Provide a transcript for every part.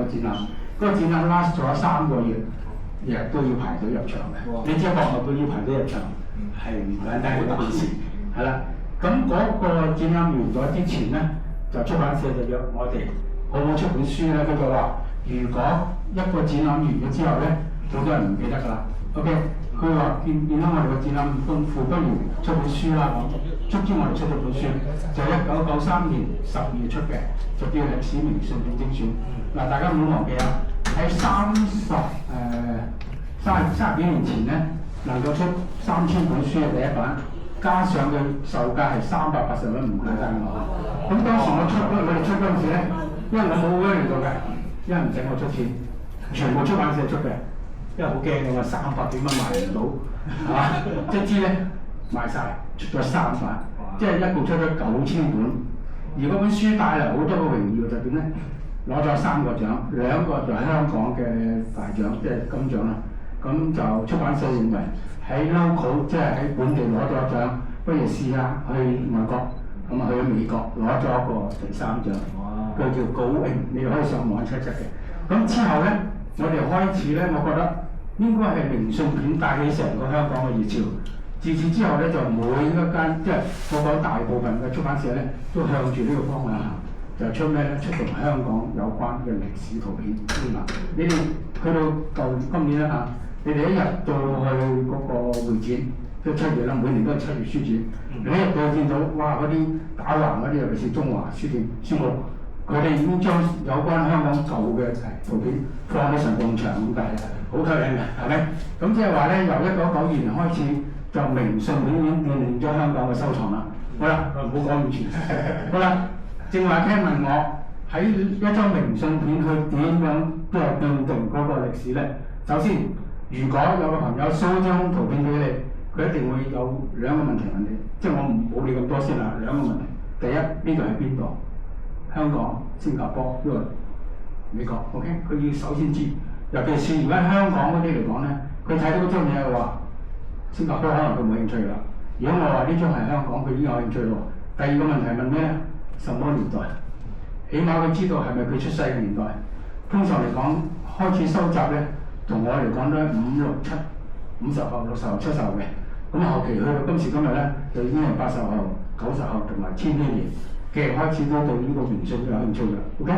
展覽，嗰個展覽 last 咗3個月，日日都要排隊入場嘅。你知博物館要排隊入場係唔簡單嘅一件事，係啦。咁嗰個展覽完咗之前咧，就出版社就約我哋好唔好出本書咧？佢就話：如果一個展覽完咗之後咧，好多人唔記得㗎啦。OK， 佢話見到我哋個展覽咁豐富，不如出本書啦咁。卒之我哋出咗本書，就1993年12月出嘅，就叫《歷史名信片精選》。嗱，大家唔好忘記啊！喺30幾年前咧，能夠出3000本書嘅第一版，加上嘅售價係380蚊，唔簡單㗎。咁當時我哋出嗰陣時咧，因為我冇嗰年度嘅，因為唔使我出錢，全部出版社出嘅，因為好驚㗎嘛，300幾蚊賣唔到，係嘛？即知咧賣晒，出咗3版，即係一共出咗9000本。而嗰本書帶嚟好多個榮耀就點咧？攞咗3個獎，2個就係香港嘅大獎，即係金獎啦。咁就出版社認為喺 local 即係喺本地攞咗獎，不如試下去外國，咁啊去咗美國攞咗個第3獎，佢叫高榮，你可以上網 check 嘅。咁之後咧，我哋開始咧，我覺得應該係明信片帶起成個香港嘅熱潮。自此之後咧，就每一間即係我講大部分嘅出版社咧，都向住呢個方向行。就出咩咧？出同香港有關嘅歷史圖片。你哋去到今年啦嚇，你哋一入到去嗰個會展，即係7月啦，每年都係7月書展。你一入到見到，哇！嗰啲打橫嗰啲，尤其是中華書店、書局，佢哋已經將有關香港舊嘅圖片放喺上埲牆咁大，好吸引嘅，係咪？咁即係話咧，由1992年開始，就明信片已經奠定咗香港嘅收藏啦。好啦，唔好講咁全。好啦。正話聽問我喺一張明信片去點樣都係奠定嗰個歷史咧？首先，如果有個朋友 show 張圖片俾你，佢一定會有2個問題問你，即係我冇理咁多先啦。2個問題，第一，呢度係邊度？香港、新加坡、因為美國 ，OK？ 佢要首先知，尤其是而家香港嗰啲嚟講咧，佢睇到張嘢嘅話，新加坡可能佢冇興趣啦。如果我話呢張係香港，佢已經有興趣咯。第2個問題問咩咧？什麼年代？起碼佢知道係咪佢出世嘅年代。通常嚟講，開始收集咧，同我嚟講都係5、6、7、50後、60後、70後嘅。咁後期去到今時今日咧，就已經係80後、90後同埋千禧年嘅開始都對呢個明信有興趣啦。OK，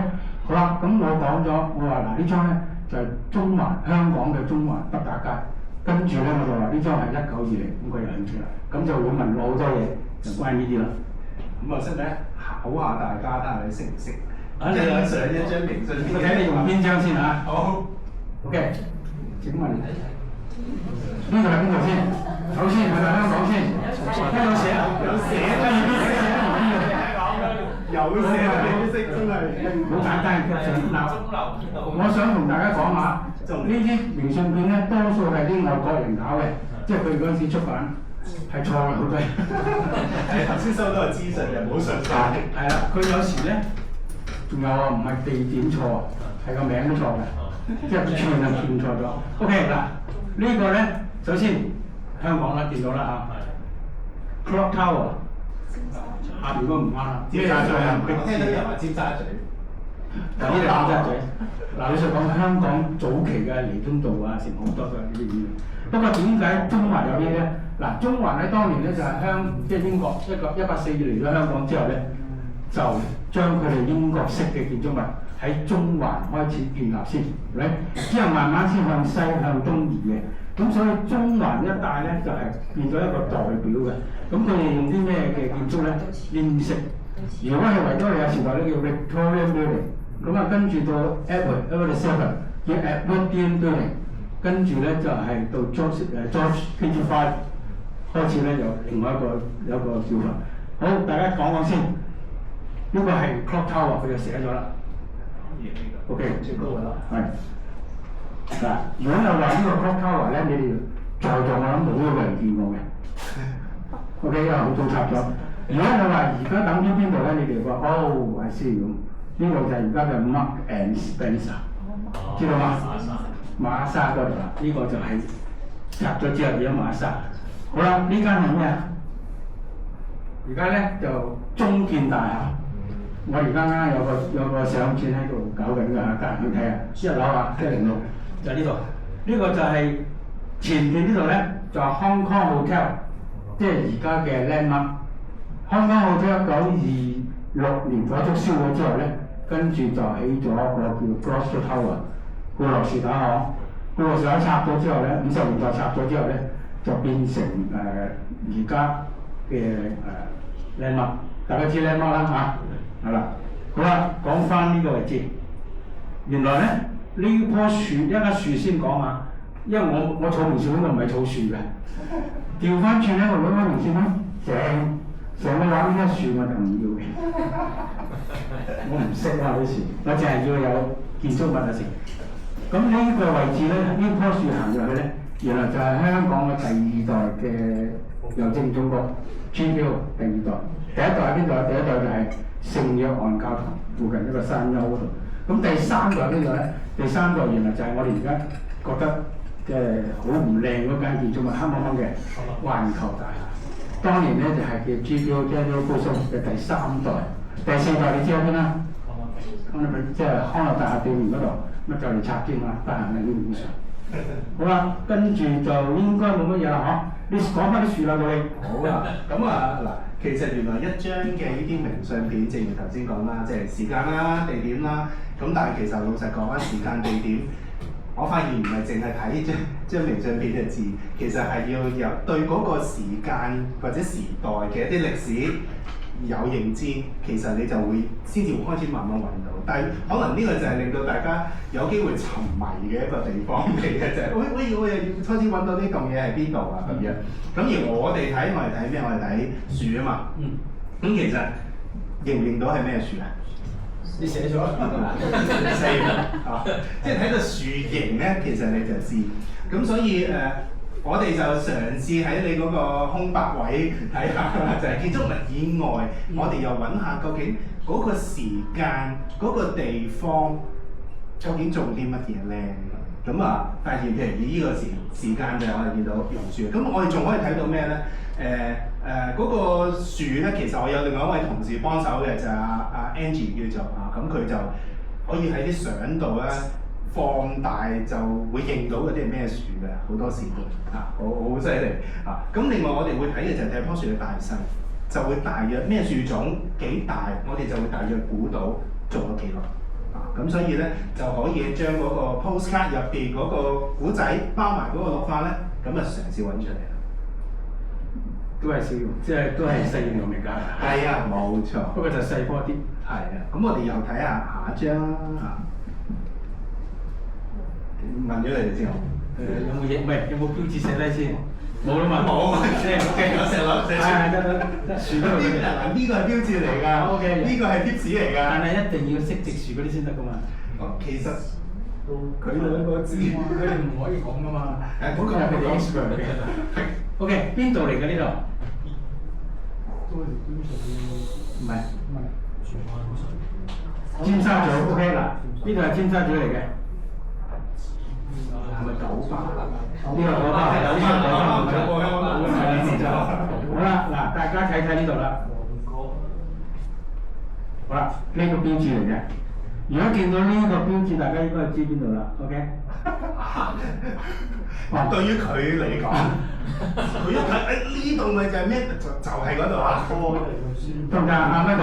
好啦，咁我講咗，我話嗱呢張咧就係中環香港嘅中環北打街，跟住咧我就話呢張係1920，咁佢有興趣啦，咁就會問我好多嘢，就關於呢啲啦。咁啊，識唔識考下大家睇下你識唔識？你上一張明信片，我睇你用邊張先嚇？好。OK， 請問呢度係邊度先？首先係咪香港先？有寫啊？有寫，跟住啲寫唔緊要。有寫你識真係好簡單嘅嗱，我想同大家講下，呢啲明信片咧，多數係啲外國人搞嘅，即係佢嗰陣時出版。係錯嘅，好多。你頭先收到嘅資訊就唔好信晒。係啦，佢有時咧，仲有啊，唔係地點錯，係個名都錯嘅，即係串係串錯咗。OK 嗱，呢個咧，首先香港啦，見到啦嚇 ，Clock Tower， 下邊都唔啱啦。尖沙咀啊，聽到人話尖沙咀。嗱，呢度尖沙咀。嗱，老實講，香港早期嘅彌敦道啊，成好多都係呢啲咁嘅。不過點解中環有呢啲咧？嗱，中環喺當年咧就係即係英國1842嚟咗香港之後咧，就將佢哋英國式嘅建築物喺中環開始建立先，係咪？之後慢慢先向西向東移嘅。咁所以中環一帶咧就係變咗一個代表嘅。咁佢哋用啲咩嘅建築咧？英式。如果係維多利亞時代咧叫 Victorian Building， 咁啊跟住到 Edward VII 叫 Edwardian Building， 跟住咧就係到 George 25。開始咧有另外有一個叫法。好，大家講講先。呢個係 Clock Tower， 佢就寫咗啦。OK， 最高㗎啦。係。嗱，如果又話呢個 Clock Tower 咧，你哋在座我諗冇一個人見過嘅。OK， 因為好早拆咗。如果你話而家等於邊度咧，你哋話哦係先咁。呢個就係而家嘅 Mark and Spencer， 知道嗎？馬莎嗰度啦，呢個就係拆咗之後變咗馬莎。好啦，呢間係咩啊？而家咧就中建大廈，我而家啱有個相片喺度搞緊㗎，得閒去睇下。1樓啊，106就呢度。呢個就係前邊呢度咧，就係 Hong Kong Hotel， 即係而家嘅 Landmark。Hong Kong Hotel 1926年火燭燒咗之後咧，跟住就起咗個叫 Gloucester Tower， 顧樂士打行。顧樂士打拆咗之後咧，50年代拆咗之後咧，就變成而家嘅Landmark。大家知 Landmark 啦嚇，係啦。好啦，講翻呢個位置。原來咧呢棵樹，一間樹先講下，因為我儲名樹嗰度唔係儲樹嘅。調翻轉咧，我攞翻名樹咧，成個畫呢棵樹我就唔要嘅，我唔識啊啲樹，我淨係要有建築物就成。咁呢個位置咧，呢棵樹行入去咧，原來就係香港嘅第2代嘅郵政總局 GQ 第2代。第一代喺邊度啊？第一代就係聖約翰教堂附近一個山丘嗰度。咁第3代喺邊度咧？第3代原來就係我哋而家覺得即係好唔靚嗰間建築物，黑掹掹嘅環球大廈。當年咧就係叫 GQ 即係高松嘅第3代。第4代你知喺邊啦？即係康樂大廈對面嗰度，乜就嚟拆添嘛，得閒喺呢邊上。好啦，跟住就應該冇乜嘢啦嗬。你講翻啲樹啦，佢哋。好啊，咁啊嗱，其實原來一張嘅呢啲明信片，正如頭先講啦，即係時間啦、地點啦。咁但係其實老實講翻時間地點，我發現唔係淨係睇張明信片嘅字，其實係要有對嗰個時間或者時代嘅一啲歷史有認知，其實你就會先至會開始慢慢揾到。但係可能呢個就係令到大家有機會沉迷嘅一個地方嚟嘅，就係我又開始揾到啲咁嘢喺邊度啊咁樣。咁而我哋睇咩？我哋睇樹啊嘛。咁其實認唔認到係咩樹啊？你寫咗即係睇到樹形咧，其實你就知。咁所以我哋就嘗試喺你嗰個空白位睇下，就係建築物以外，我哋又揾下究竟嗰個時間、嗰個地方究竟種啲乜嘢咧？咁啊，發現譬如以呢個時間就我哋見到榕樹，咁我哋仲可以睇到咩咧？嗰個樹咧，其實我有另外一位同事幫手嘅，就係阿 Angie 叫做啊，咁佢就可以喺啲相度咧放大，就會認到嗰啲係咩樹嘅，好多時都好犀利啊！咁另外我哋會睇嘅就係睇棵樹嘅大細，就會大約咩樹種幾大，我哋就會大約估到種咗幾耐啊！咁所以咧就可以將嗰個 postcard 入邊嗰個古仔包埋嗰個綠化咧，咁啊嘗試揾出嚟。都係小，即係都係細型用嚟㗎。係啊，冇錯。不過就細波啲。係啊，咁我哋又睇下下一張啊。問咗你哋先好。有冇嘢？唔係有冇標誌寫低先？冇啦嘛。冇。即係 OK。有石粒。係得樹嗰度嘅。呢個係標誌嚟㗎。OK。呢個係貼紙嚟㗎。但係一定要識植樹嗰啲先得㗎嘛。其實佢兩個字，佢哋唔可以講㗎嘛。嗰個係佢哋 expert 嚟嘅。OK， 邊度嚟嘅呢度？唔係，尖沙咀 OK 啦，呢度係尖沙咀嚟嘅。係咪9巴？呢個9巴係9巴，唔係過香港冇嘅。好啦，嗱，大家睇睇呢度啦。好啦，呢個標誌嚟嘅。如果見到呢個標誌，大家應該知邊度啦。OK。對於佢嚟講，佢一睇呢度咪就係咩？就係嗰度啊！得唔得啊？咩度？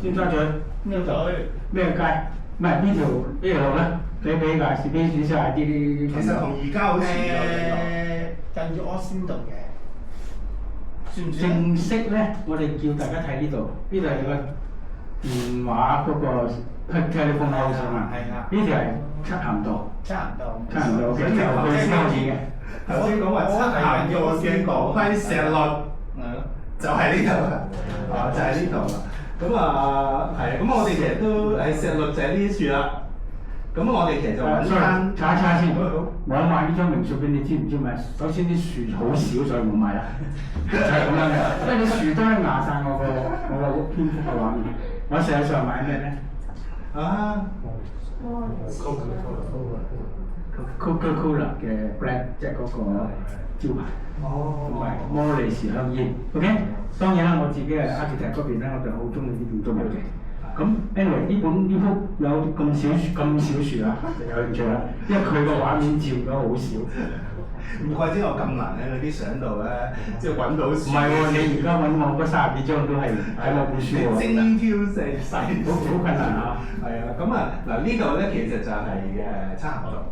尖沙咀咩度？咩街？唔係邊條路咧？你俾介紹啲少少啲。其實同而家好似近住柯仙道嘅，算唔算？正式咧，我哋叫大家睇呢度，呢度係個電話嗰個 telephone house 啊嘛。係啊。呢條係漆咸道。漆咸道嘅，就佢標誌嘅。頭先講話漆咸道嘅嗰批石律，就係呢度啦，就係呢度啦。咁啊，係，咁我哋其實都係石律就係呢啲樹啦。咁我哋其實就揾翻查一查先。我買呢張名樹俾你知唔知咪？首先啲樹好少，所以冇買啦。就係咁樣嘅，因為啲樹都係壓晒我個篇幅嘅畫面。我實際上買咩咧？啊！ Coca-Cola 嘅 Black， 即係嗰個招牌，同埋摩利時香煙。OK， 當然啦，我自己係 architect 嗰邊咧，我就好中意呢邊中嘅。咁 anyway 呢幅有咁少樹啊，就有興趣啦，因為佢個畫面照得好少。唔怪之我咁難喺嗰啲相度咧，即係揾到樹。唔係喎，你而家揾我嗰30幾張都係喺我本書喎。精挑細好困難啊！係啊，咁啊嗱呢度咧其實就係漆咸道。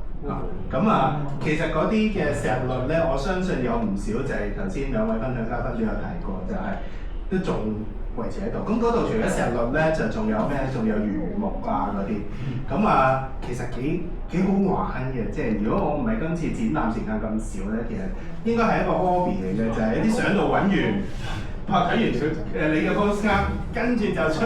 咁啊，其實嗰啲嘅石律咧，我相信有唔少就係頭先兩位分享嘉賓都有提過，就係、都仲維持喺度。咁嗰度除咗石律咧，就仲有咩？仲有魚木啊嗰啲。咁啊，其實幾好玩嘅。即係如果我唔係今次展覽時間咁少咧，其實應該係一個 hobby 嚟嘅，就係、一啲相度揾完，睇完佢你嘅 postcard， 跟住就出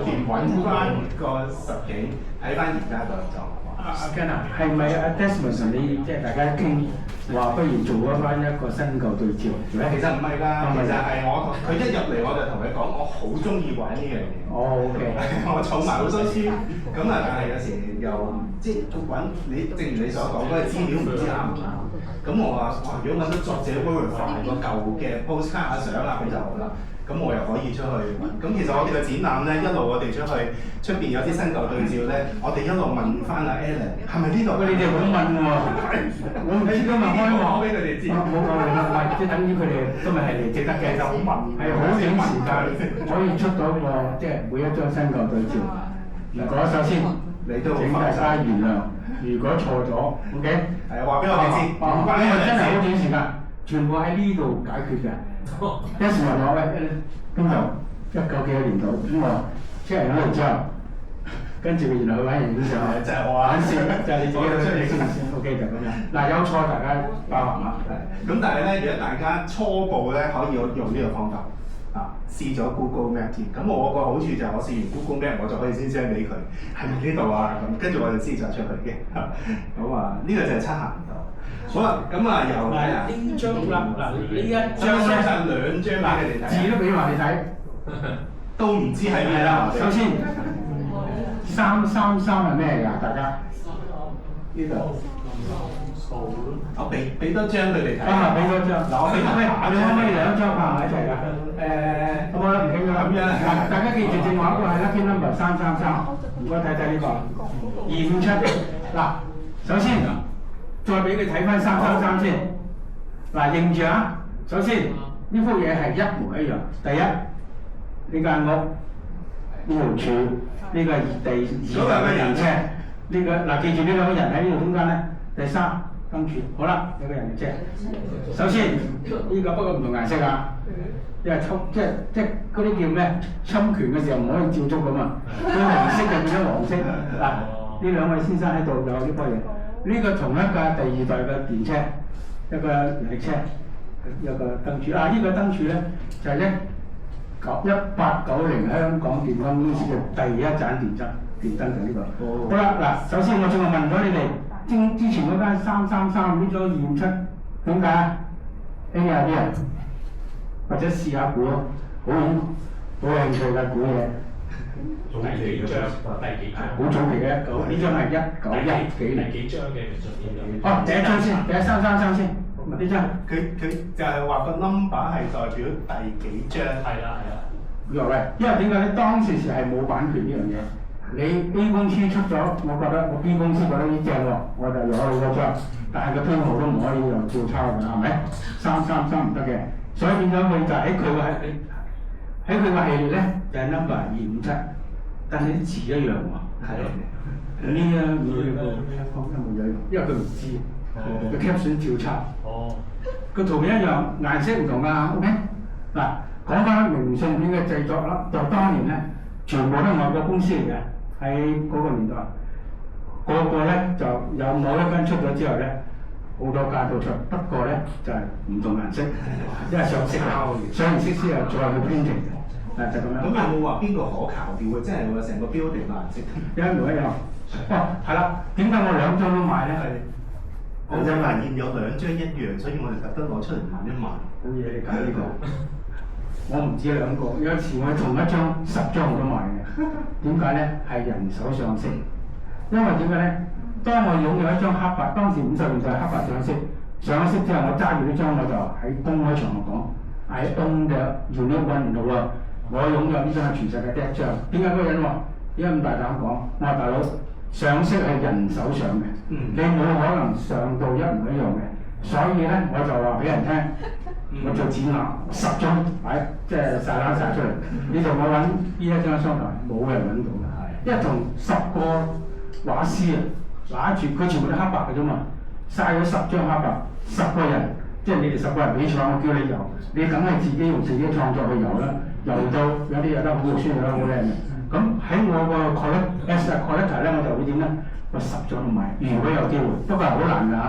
邊揾翻個實景，睇翻而家個狀況。阿 Ken 啊，係咪阿 Desmond 同你即係大家傾話，不如做翻一個新舊對照？其實唔係㗎，其實係佢一入嚟我就同佢講，我好中意玩呢樣嘢。哦 ，OK， 我儲埋好多書，咁啊，但係有時又即係揾你，正如你所講嗰個資料唔知啱唔啱。咁我話哇，如果揾到作者 verify 個舊嘅 postcard 相啊，咁就好啦。咁我又可以出去揾。咁其實我哋嘅展覽咧，一路我哋出邊有啲新舊對照咧，我哋一路問翻阿 Alan 係咪呢度？你哋咁問喎，我唔知今日開幕，俾佢哋知。冇講你啦，喂，即係等於佢哋今日係嚟值得嘅，就問係好短時間可以出到個即係每一張新舊對照。如果首先你都請大家原諒，如果錯咗 ，OK？ 係啊，話俾我哋知。因為真係好短時間，全部喺呢度解決嘅。一時問我喂，邊度19幾多年度？咁我出嚟嗰度之後，跟住原來去揾人影相，就係我啊，就係你自己去先 OK 就咁樣。嗱有錯大家包涵啦。咁但係咧，如果大家初步咧可以用呢個方法啊，試咗 Google Map 添。咁我個好處就係我試完 Google Map，我就可以先 send 俾佢，係咪呢度啊？咁跟住我就知就出去嘅。咁啊，呢個就係漆咸道。好啦，咁啊由呢張啦，嗱呢一張咧兩張俾你哋睇，字都俾埋你睇，都唔知係咩啦。首先333係咩㗎？大家呢度。我俾多張佢哋睇。俾多張。嗱我俾你可唔可以2張拍埋一齊㗎？好啦，唔緊要啦。咁樣嗱，大家記住正話嗰個係 lucky number 333，唔該睇睇呢個257。嗱，首先再俾佢睇翻333先。嗱，認住啊！首先呢幅嘢係一模一樣。第一，呢間屋，呢條柱，呢個係第二嘅人車。呢個嗱，記住呢兩個人喺呢度中間咧。第三，燈柱，好啦，有個人嘅車。首先呢個不過唔同顏色啊，因為即嗰啲叫咩？侵權嘅時候唔可以照足㗎嘛。佢紅色就變咗黃色。嗱，呢兩位先生喺度有呢波嘢。呢個同一架第2代嘅電車，一個人力車，有個燈柱。呢個燈柱咧就係1890香港電燈公司嘅第一盞電燈就呢個。好啦，嗱，首先我仲問咗你哋。之前嗰間333呢張257點解啊？聽下啲人或者試下估咯，好有興趣㗎估嘢。第幾張？好早期嘅呢張係1910幾年。第幾張嘅其實邊哦，第一張先，第一333先，呢張。佢就係話個 number 係代表第幾張？係啦。因為點解咧？當時係冇版權呢樣嘢。你 A 公司出咗，我覺得我 B 公司覺得呢正喎，我就攞好多張，但係個編號都唔可以用照抄㗎，係咪？333唔得嘅，所以變咗佢就喺佢個系列咧就係 number 257，但係啲字一樣喎。係。呢個方冇嘢用，因為佢唔知，個 caption 照抄。哦。個圖片一樣，顏色唔同㗎 ，OK？嗱，講翻明信片嘅製作啦，就當年咧全部都係外國公司嚟嘅。喺嗰個年代，個咧就有某一間出咗之後咧，好多間都出，不過咧就係唔同顏色，因為上色上完色之後再去編程，就咁樣。咁有冇話邊個可靠啲嘅？即係話成個 building 顏色一模一樣。係啦，點解我2張都買咧？我就發現有2張一樣，所以我哋特登攞出嚟問一問。好嘢，你搞呢個。我唔止2個，有一次我同一張10張我都買嘅。點解咧？係人手上色，因為點解咧？當我擁有一張黑白，當時50年代黑白上色，上咗色之後，我揸住呢張我就喺公開場合講 I own the unique one in the world，我擁有呢張係全世界第一張。點解嗰個人話？點解咁大膽講？我話大佬上色係人手上嘅，你冇可能上到一模一樣嘅，所以咧我就話俾人聽，我做展覽10張擺，即係晒冷晒出嚟，你就冇揾呢一張相台，冇人揾到嘅，因為同10個畫師啊拿住，佢全部都黑白嘅啫嘛，晒咗10張黑白，10個人，即係你哋10個人比賽，我叫你游，你梗係自己用自己創作去游啦，游到有啲游得好肉酸，有得好靚嘅。咁喺我個 collector 咧，我就會點咧？我10張都買，如果有機會，不過係好難㗎嚇，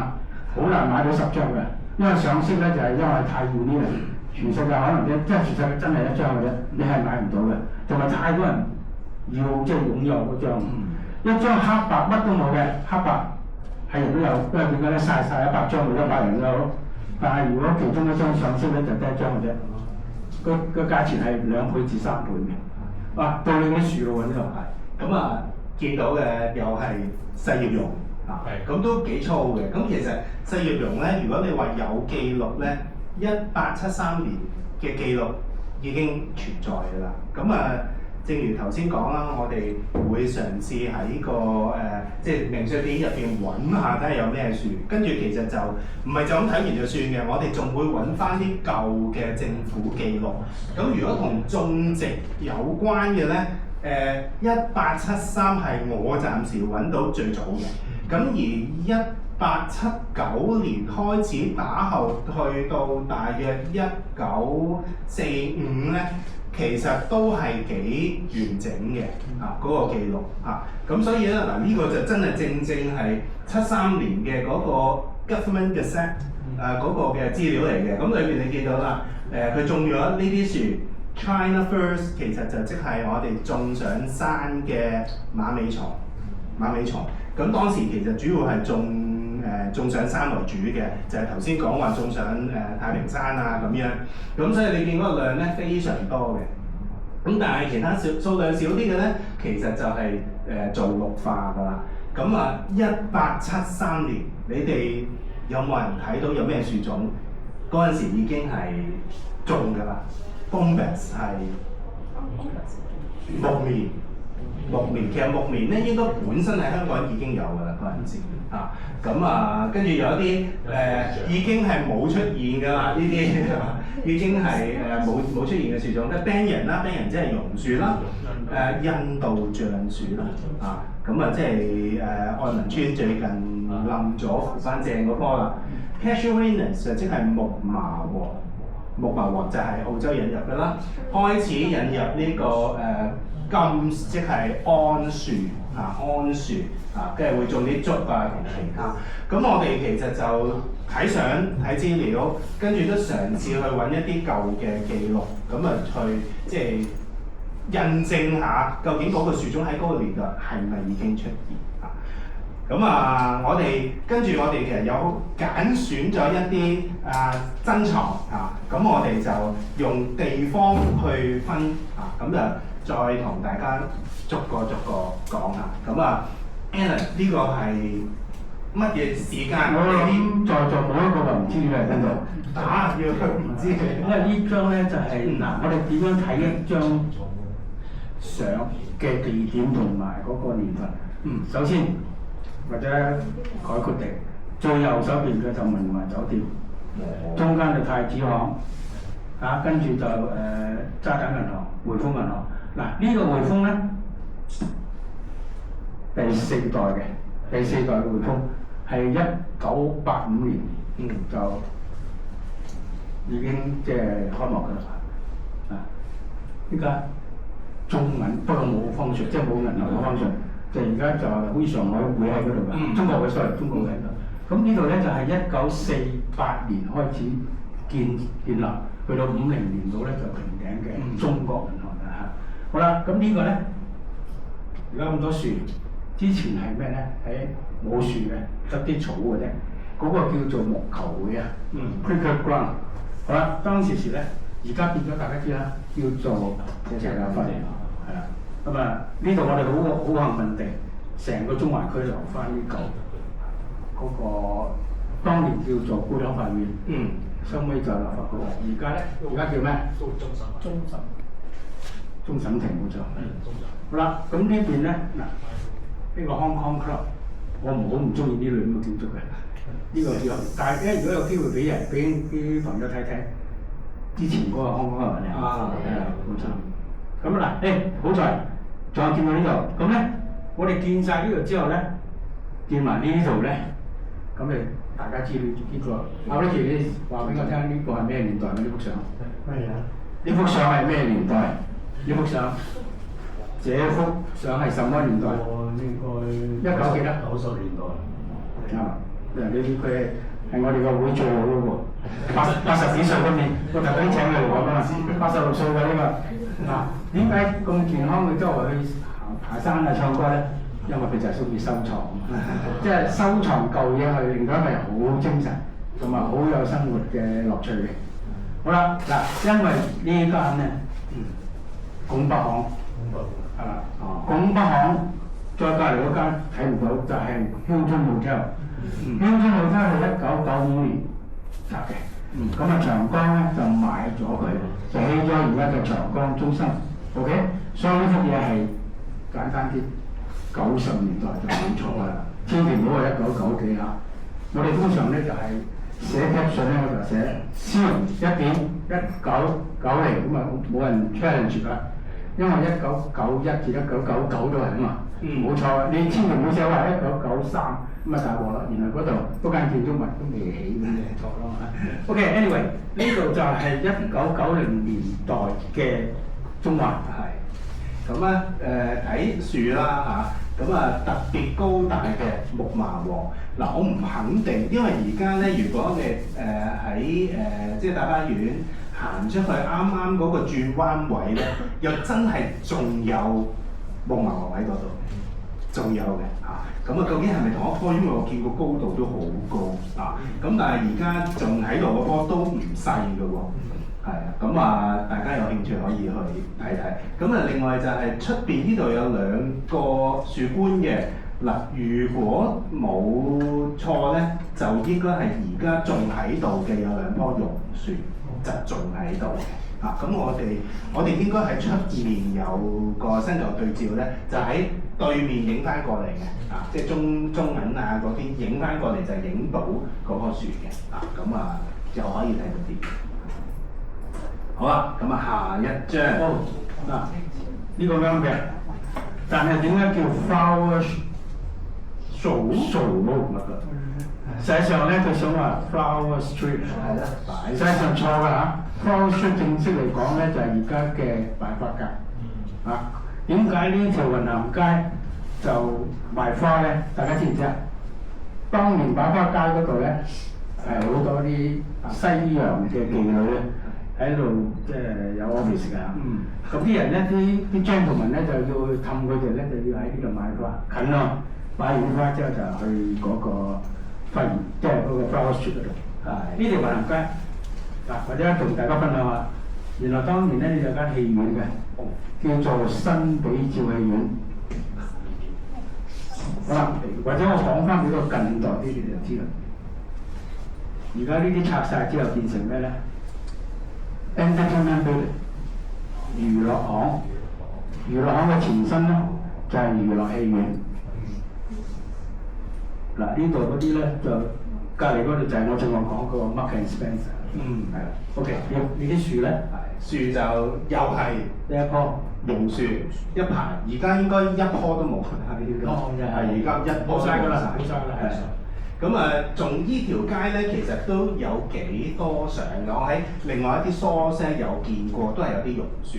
好難買到10張嘅，因為上色咧就係因為太遠啲啦，全世界可能即係全世界真係一張嘅啫，你係買唔到嘅，同埋太多人要即係擁有嗰張，一張黑白乜都冇嘅黑白係人都有，因為點解咧晒100張咪100人都有咯，但係如果其中一張上色咧就得1張嘅啫，個價錢係2倍至3倍嘅。啊，到你啲樹路喎呢度係，咁啊見到嘅又係細葉榕啊，咁都幾粗嘅。咁其實細葉榕咧，如果你話有記錄咧，1873年嘅記錄已經存在㗎啦。咁啊，正如頭先講啦，我哋會嘗試喺個即係名勝典入邊揾下睇下有咩樹，跟住其實就唔係就咁睇完就算嘅，我哋仲會揾翻啲舊嘅政府記錄。咁如果同種植有關嘅咧，1873係我暫時揾到最早嘅，咁而1879年開始打後，去到大約1945咧。其實都係幾完整嘅嗰個記錄咁所以咧呢個就真係正係73年嘅嗰個 Government Gazette 嗰個嘅資料嚟嘅。咁裏邊你見到啦，佢種咗呢啲樹 China First， 其實就即係我哋種上山嘅馬尾松。咁當時其實主要係種上山為主嘅，就係頭先講話種上太平山啊咁樣。咁所以你見嗰個量咧非常多嘅。咁但係其他數量少啲嘅咧，其實就係做綠化㗎啦。咁啊，1873年，你哋有冇人睇到有咩樹種？嗰陣時已經係種㗎啦。Bombax 係木棉，其實木棉咧應該本身喺香港已經有㗎啦嗰陣時跟住有一啲已經係冇出現㗎啦，呢啲已經係冇出現嘅樹種，即係冰人啦，冰人即係榕樹啦，印度橡樹啦，即係愛民村最近冧咗扶翻正嗰棵啦。Casuarina 即係木麻黃就係澳洲引入㗎啦，開始引入呢個金即係桉樹跟住會種啲竹啊同其他。咁我哋其實就睇相睇資料，跟住都嘗試去揾一啲舊嘅記錄，咁去即係印證下究竟嗰個樹種喺嗰個年代係咪已經出現我哋跟住我哋其實有揀選咗一啲珍藏咁我哋就用地方去分咁就再同大家逐個講下。Alan 呢個係乜嘢時間？我諗在座冇一個話唔知嘅真係要佢唔知嘅。因為呢張咧就係我哋點樣睇一張相嘅地點同埋嗰個年份。首先或者概括地，最右手邊嘅就文華酒店，中間就太子行，跟住就渣打銀行、匯豐銀行。嗱呢個匯豐咧，第四代嘅匯豐係1985年就已經即係開幕㗎啦。依家中銀不過冇方寸，即係冇銀行嘅方寸。就而家就好似上海會喺嗰度㗎，中國會中國會喺度。咁呢度咧就係1948年開始建立，去到50年度咧就平頂嘅中國銀行啦。好啦，咁呢個咧而家咁多樹，之前係咩咧？喺冇樹嘅，得啲草嘅啫。嗰個叫做木球會啊，cricket ground。好啦，當時咧，而家變咗大家知啦，叫做謝家輝，係啦。咁呢度我哋好幸運地成個中環區留翻呢嚿嗰個當年叫做高等法院，收尾就立法局。而家咧，而家叫咩？終審庭冇錯。好啦，咁呢邊咧嗱，呢個 Hong Kong Club， 我唔中意呢類咁嘅建築嘅。呢個叫，但係咧，如果有機會俾啲朋友睇睇，之前嗰個 Hong Kong Club 係冇錯。咁嗱，好在仲有見到呢度，咁咧我哋見晒呢度之後咧，見埋呢度咧，咁你大家知道呢個。阿 Ricky，你話俾我聽，呢個係咩年代嘅呢幅相？咩啊？呢幅相係咩年代？呢幅相，這幅相係什麼年代？應該19幾多90年代。啊，你佢係我哋個會最老嗰個，80幾歲今年，我特登請佢嚟講啊，86歲嘅呢個。嗱，點解咁健康佢周圍去爬山啊唱歌咧？因為佢就係中意收藏，即係收藏舊嘢係令到佢好精神，同埋好有生活嘅樂趣嘅。好啦，嗱，因為呢間咧，拱北行，係啦，拱北行再隔離嗰間睇唔到，就係Hilton Hotel。Hilton Hotel係1995年拆嘅，咁啊長江咧就買咗佢，就起咗而家嘅長江中心。OK， 所以呢幅嘢係簡單啲，90年代就冇錯㗎啦，千祈唔好話1990幾嚇。我哋通常咧就係寫 caption 咧，我就寫1.1990咁啊，冇人 challenge 㗎，因為1991至1999都係啊嘛，冇錯。你千祈唔好寫話1993咁啊大鑊啦，原來嗰間建築物都未起咁嘅錯咯嚇。OK，anyway， 呢度就係1990年代嘅中環。係，咁咧睇樹啦嚇，咁啊特別高大嘅木麻黃。嗱，我唔肯定，因為而家咧，如果你喺即係大花園行出去，啱啱嗰個轉彎位咧，又真係仲有木麻黃喺嗰度，仲有嘅嚇。咁啊，究竟係咪同一棵？因為我見個高度都好高啊。咁但係而家仲喺度嗰棵都唔細嘅喎。係啊，咁啊，大家有興趣可以去睇睇。咁啊，另外就係出邊呢度有2個樹冠嘅。嗱，如果冇錯咧，就應該係而家仲喺度嘅有2棵榕樹，就仲喺度嘅。咁我哋應該喺出面有個新舊對照咧，就喺對面影翻過嚟嘅。即係中銀啊嗰啲影翻過嚟就影到嗰棵樹嘅。咁啊又可以睇到啲。好啊，咁啊下一張。呢個啱嘅，但係點解叫 flower show 咯？實際上咧，佢想話 flower street， 實際上錯㗎嚇。flower street 正式嚟講咧，就係而家嘅擺花街。點解呢條雲咸街就賣花咧？大家知唔知啊？當年擺花街嗰度咧，係好多啲西洋嘅妓女咧。喺度即係有 office 㗎，咁啲人咧，啲 gentleman 咧就要去氹佢哋咧，就要喺呢度買花，近咯，買完花之後就去嗰個花園，即係嗰個 flower street 嗰度。呢條雲咸街或者同大家分享下，原來當年咧有間戲院嘅，叫做新比照戲院。好啦，或者我講翻比較近代啲，你就知啦。而家呢啲拆晒之後變成咩咧？Entertainment Building， 娛樂行，娛樂行嘅前身咧就係娛樂戲院。嗱，呢度嗰啲咧就隔離嗰度就係我正話講嗰個 Marks and Spencer。係啦。OK， 你啲樹咧？樹就又係呢一棵榕樹一排，而家應該一棵都冇啦。而家一棵冇晒㗎啦，冇晒㗎啦。咁仲依條街咧，其實都有幾多相嘅。我喺另外一啲 source 有見過，都係有啲榕樹。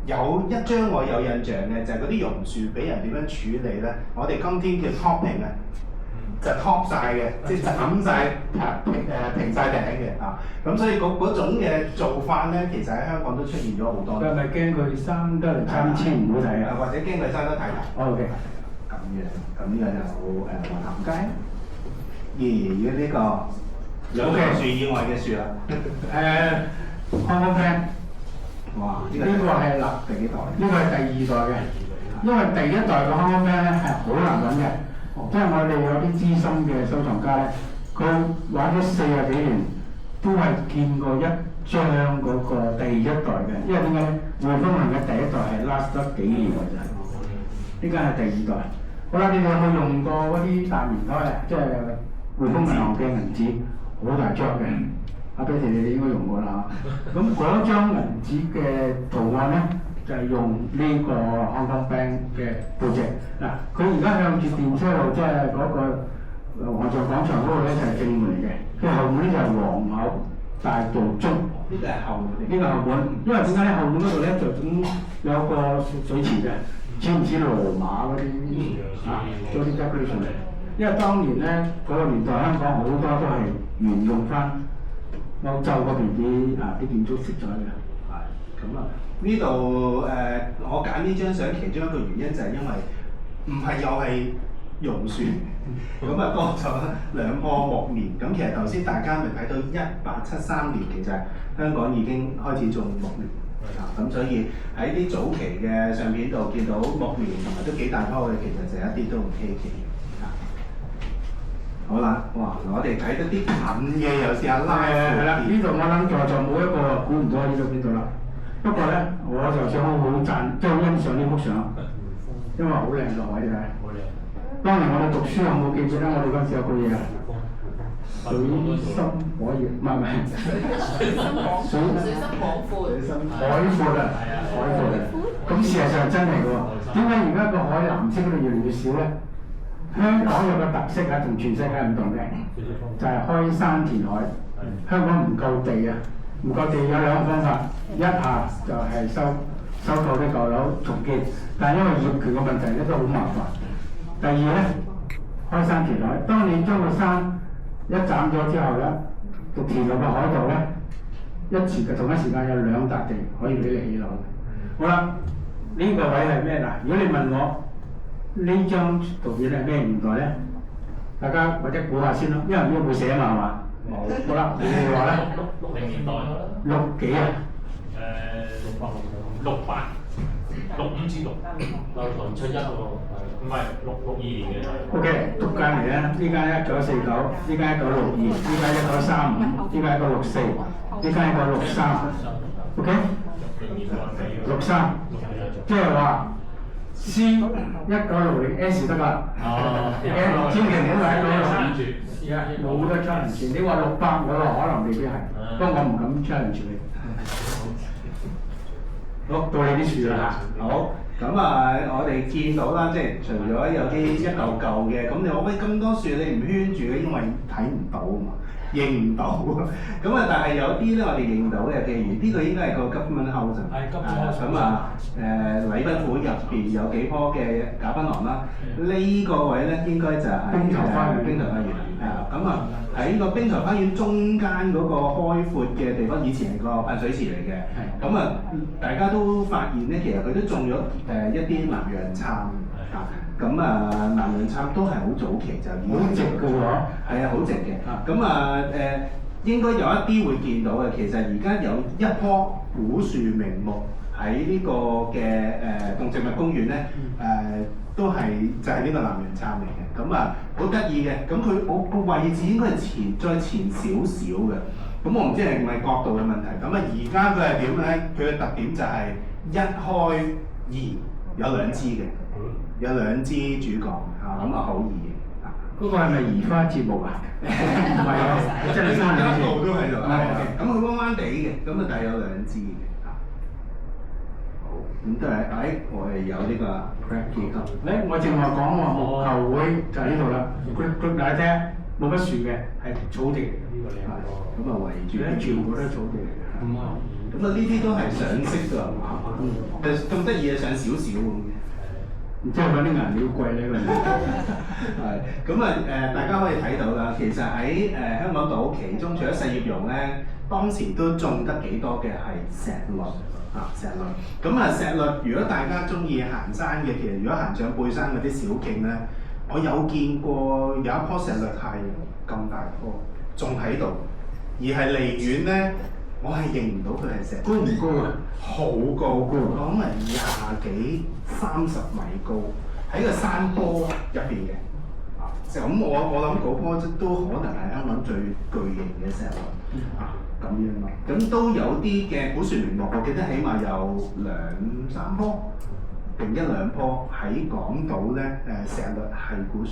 有一張我有印象嘅，就係嗰啲榕樹俾人點樣處理咧？我哋今天叫 topping 啊，就 top 晒嘅，即係斬晒平晒頂嘅啊。咁所以嗰種嘅做法咧，其實喺香港都出現咗好多。佢係咪驚佢生得嚟參差唔好睇啊？或者驚佢生得太大？OK， 咁呢個就雲咸街。呢個兩棵樹以外嘅樹啦。Hong Kong Plan， 哇！呢個係第幾代？呢個係第2代嘅。因為第一代嘅康康啤咧係好難揾嘅，即係我哋有啲資深嘅收藏家咧，佢玩咗40幾年，都係見過一張嗰個第一代嘅，因為點解咧？匯豐行嘅第一代係 last 得幾年㗎咋，呢間係第二代。好啦，你哋有冇用過嗰啲大棉胎啊？即係匯豐銀行嘅銀紙，好大張嘅。阿 Betty 你哋應該用過啦嚇。咁嗰張銀紙嘅圖案咧，就係用呢個 Hong Kong Bank 嘅背脊。嗱，佢而家向住電車路，即係嗰個皇像廣場嗰度咧就係正門嚟嘅，佢後門咧就係皇后大道中。呢個係後門。呢個後門，因為點解咧？後門嗰度咧就咁有個水池嘅，似唔似羅馬嗰啲嗰啲 decoration 嚟？因為當年咧嗰個年代香港好多都係沿用翻歐洲嗰邊啲建築色彩嘅。係咁啊！呢度我揀呢張相其中一個原因就係因為唔係又係榕樹，咁啊多咗2棵木棉。咁其實頭先大家咪睇到1873年，其實香港已經開始種木棉。咁所以喺啲早期嘅相片度見到木棉同埋都幾大棵嘅，其實就一啲都唔稀奇。好啦，哇！我哋睇得啲近嘅又試下拉闊啲。係啦，呢度我諗在座冇一個估唔到呢度邊度啦。不過咧，我就想好讚，即係好欣賞呢幅相，因為好靚嘅海嘅。當年我哋讀書有冇記住咧？我哋嗰陣時有句嘢啊，水深火熱，唔係水深廣闊，海闊啊，海闊啊。咁事實上真係嘅喎。點解而家個海藍色嗰度越嚟越少咧？香港有個特色啊，同全世界唔同嘅，就係開山填海。香港唔夠地啊，唔夠地有2個方法，一下就係收購啲舊樓重建，但係因為業權嘅問題咧都好麻煩。第二咧，開山填海，當你將個山一斬咗之後咧，就填落個海度咧，同一時間有2笪地可以俾你起樓。好啦，呢個位係咩嗱？如果你問我，呢張圖片係咩年代咧？大家或者估下先咯，因為呢個冇寫嘛係嘛？冇。好啦，你哋話咧？60年代。6幾啊？65至6，流堂71喎，唔係662年嘅。O.K. 讀間嚟咧，呢間1949，呢間1962，呢間1935，呢間1964，呢間1963。O.K. 63，即係話。C 1960 S 得㗎，千祈唔好喺1960，冇得 challenge。你話600，我話可能未必係，不過我唔敢 challenge 你。好，到你啲樹啦。好，咁我哋見到啦，即係除咗有啲一嚿嚿嘅，咁你話喂咁多樹你唔圈住嘅，因為睇唔到啊嘛。認唔到，咁但係有啲咧我哋認到嘅，譬如呢個應該係個 government house，咁禮賓府入邊有幾棵嘅假檳榔啦，呢個位咧應該就係冰頭花園，咁喺個冰頭花園中間嗰個開闊嘅地方，以前係個噴水池嚟嘅，咁大家都發現咧，其實佢都種咗一啲南洋杉。咁南洋杉都係好早期就已經好直嘅喎，係啊，好直嘅。咁應該有一啲會見到嘅。其實而家有一棵古樹名木喺呢個嘅動植物公園咧，都係就係呢個南洋杉嚟嘅。咁好得意嘅。咁佢個位置應該係再前少少嘅。咁我唔知係咪角度嘅問題。咁而家佢係點咧？佢嘅特點就係一開二有2支嘅。有2支主幹咁好易嘅。嗰個係咪移花接木啊？唔係啊，真係生兩支。都喺度。咁佢彎彎地嘅，咁但係有2支嘅。好，咁都係我哋有呢個 crack 嘅。我正話講話木球會就喺呢度啦。佢大家聽，冇乜樹嘅，係草地嚟嘅。呢個靚喎。咁圍住咧，全部都係草地嚟嘅。咁呢啲都係上色㗎，咁得意嘅上少少咁嘅。即係嗰啲顏料貴咧，嗰啲。係，咁大家可以睇到啦。其實喺香港島其中，除咗細葉榕咧，當時都種得幾多嘅係石栗石栗。咁石栗，如果大家中意行山嘅，其實如果行上背山嗰啲小徑咧，我有見過有一棵石栗係咁大棵，仲喺度，而係離遠咧我係認唔到佢係石高唔高啊？好高，講係20幾30米高，喺個山坡入邊嘅。咁我諗嗰棵都可能係香港最巨型嘅石林咁樣咯。咁都有啲嘅古樹名木，我記得起碼有2、3棵定1、2棵喺港島咧石律係古樹。